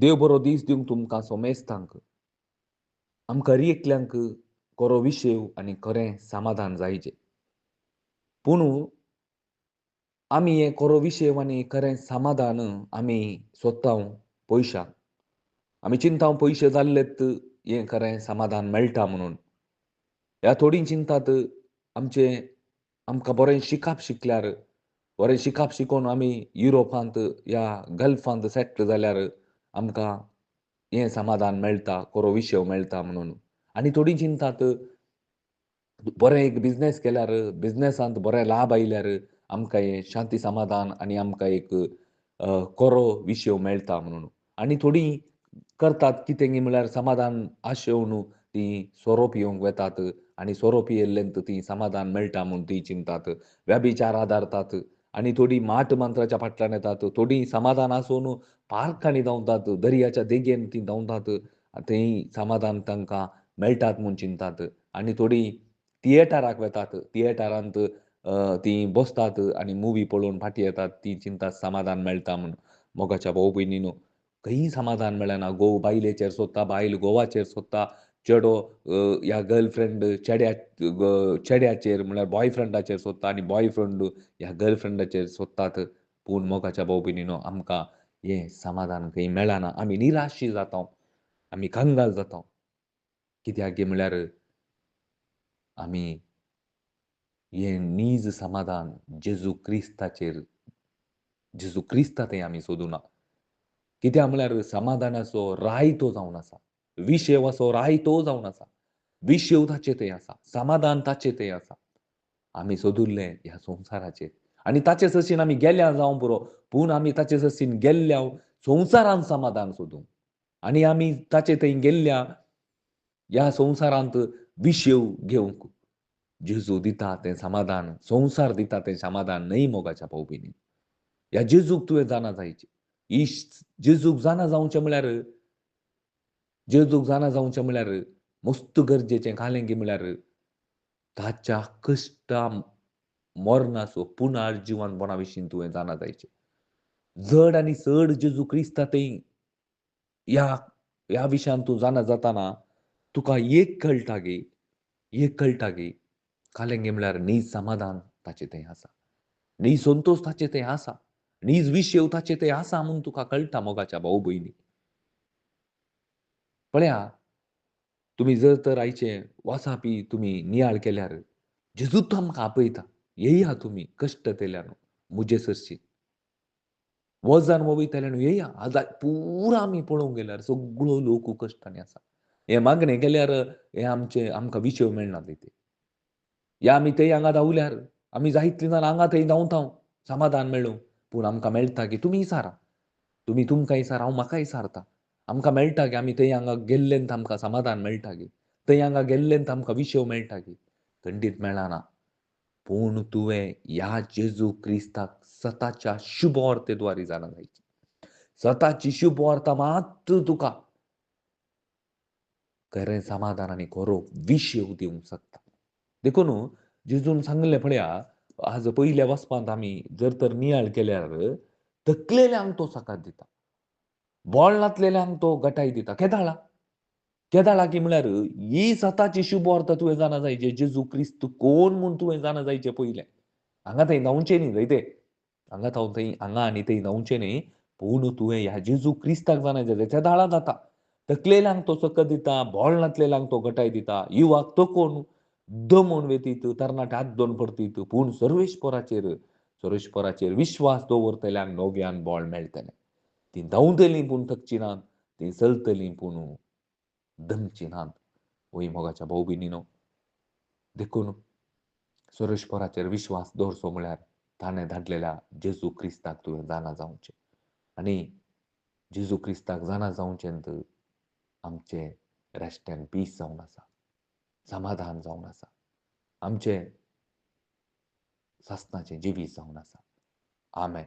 देव बरो दीस दिवंक तुमकां सोमेस्तांक आमकां एकल्यांक खरो विशेव आनी खरें समाधान जायचें. पूण आमी हें खरो विशेव आनी खरें समाधान आमी सोदतांव पयशांक. आमी चिंतांव पयशे जाल्लेत हें खरें समाधान मेळटा म्हणून. ह्या थोडीं चिंतात आमकां बरें शिकप शिकल्यार, बरें शिकप शिकोवन आमी युरोपांत या गल्फांत सेटल जाल्यार आमकां हें समाधान मेळटा, खरो विशेव मेळटा म्हणून. आनी थोडीं चिंतात बरें एक बिझनेस केल्यार, बिझनेसांत बरे लाभ आयल्यार आमकां हें शांती समाधान आनी आमकां एक खरो विशेव मेळटा म्हणून. आनी थोडीं करतात कितें म्हळ्यार समाधान आशेवन तीं सोरो पिवंक वेतात आनी सोरो पियेल्ल्यान तीं समाधान मेळटा म्हूण तीं चिंतात. व्यभिचार धरतात आनी थोडीं माट मंत्राच्या फाटल्यान येतात. थोडीं समाधान आसोवन पार्कांनी धांवतात, दर्याच्या देगेन तीं धांवतात. थंय समाधान तांकां मेळटात म्हूण चिंतात. आनी थोडीं तियेटराक वेतात. तियेटरांत तीं बसतात आनी मुवी पळोवन फाटीं येतात. तीं चिंतात समाधान मेळटा म्हूण. मोगाच्या भाऊ भयणींनो, खंयी समाधान मेळना. बायलेचेर सोदता, बायल घोवाचेर सोदता, चेडो ह्या गर्लफ्रेंड चेड्याचेर म्हळ्यार बॉयफ्रेंडाचेर सोदता आनी बॉयफ्रेंड ह्या गर्लफ्रेंडाचेर सोदतात. पूण मोगाच्या भाऊ भयणींनो, आमकां हें समाधान खंय मेळना. आमी निराशी जातांव. आमी कंगाल जातांव. कित्याक गे म्हळ्यार आमी हें नीज समाधान जेजू क्रिस्ता थंय आमी सोदुना. कित्याक म्हळ्यार समाधानाचो राय तो जावन आसा. विशेवाचो राय तो जावन आसा. विशेव ताचे थंय आसा. समाधान ताचे थंय आसा. आमी सोदुल्ले ह्या संवसाराचेर आनी ताचे सशीन आमी गेल्या जावं पुरो. पूण आमी ताचे सशीन गेल्ल्या संवसारांत समाधान सोदूंक. आनी आमी ताचे थंय गेल्ल्या ह्या संवसारांत विशेव घेवंक. जेजू दिता तें समाधान, संवसार दिता तें समाधान न्हय मोगाच्या भाऊ भयणीनो. ह्या जेजूक तुवें जाणा जायचें. जेजूक जाणा जावचें म्हळ्यार मस्त गरजेचें कालें गे म्हळ्यार ताच्या कश्टा मरणाचो पुनर्जिवन विशीं तुवें जाणा जायचें. जड आनी सड जेजू क्रिस्ता थंय ह्या ह्या विशयान तूं जाणा जाताना तुका एक कळटा गे, कालें गे म्हळ्यार नीज समाधान ताचे थंय आसा. नीज संतोश ताचे थंय आसा. नीज विशेव ताचे थंय आसा म्हूण तुका कळटा मोगाच्या भाऊ भयणी. पळया, तुमी जर तर आयचे वचापी तुमी नियाळ केल्यार जेजूच आमकां आपयता. येया तुमी कश्ट केल्यान मुजे सरशीं. वजन वोवयतल्यान येया. आज पुरो आमी पळोवंक गेल्यार सगळो लोक कश्टांनी आसा. हें मागणें केल्यार आमकां विशेव मेळना थंय. या आमी थंय हांगा धांवल्यार आमी जायतलीं जाणां हांगा थंय धांवतांव समाधान मेळोवंक. पूण आमकां मेळटा की तुमी इसारा. तुमी तुमकां इसारा, हांव म्हाका इसारतां. आमकां मेळटा की आमी थंय हांगा गेल्ल्यान आमकां समाधान मेळटा गे. थंय हांगा गेल्ल्यान आमकां विशेव मेळटा गे. खंडीत मेळना. पूण तुवें ह्या जेजू क्रिस्ताक स्वताच्या शुभ वार्तेद्वारे जाणा जायचें. स्वताची शुभ वार्ता मात्र तुका खरें समाधान आनी खरो विशेव दिवंक शकता. देखून जेजून सांगलें पळया, आज पयल्या वचपांत आमी जर तर नियाळ केल्यार थकलेल्यांक तो सकाळ दिता. बोळनातलेल्यांक तो घटाय दिता. केदाळा? केदाळा की म्हळ्यार ही स्वताची शुभ वार्ता तुवें जाणा जायचें. जेजू क्रिस्त कोण म्हूण तुवें जाणा जायचें पयलें. हांगा थंय धांवचें न्ही जायते. हांगा आनी थंय धांवचें न्ही. पूण तुवें ह्या जेजू क्रिस्ताक जाणा जायचें. केदाळा जाता. थकलेल्यांक तो सकत दिता, बोळनातलेल्यांक तो घटाय दिता, युवाक तोखून दमून वेतीत, तरणाटे हात धरून पडतीत. पूण सर्वेश्वराचेर विश्वास दवरतल्यांक नव्यान बोळ मेळटलें. तीं धांवतलीं पूण थकचीं नात. तीं चलतलीं पूण दमचीं नात. वय मोगाच्या भाऊ भयणीनो, देखून सर्वेश्वराचेर विश्वास दवरचो म्हळ्यार ताणें धाडलेल्या जेजू क्रिस्ताक तुवें जाणा जावचें. आनी जेजू क्रिस्ताक जाणा जावचेंत आमचें रेस्ट एंड पीस जावन आसा. समाधान जावन आसा. आमचें सासणाचें जिवीत जावन आसा. आमेन.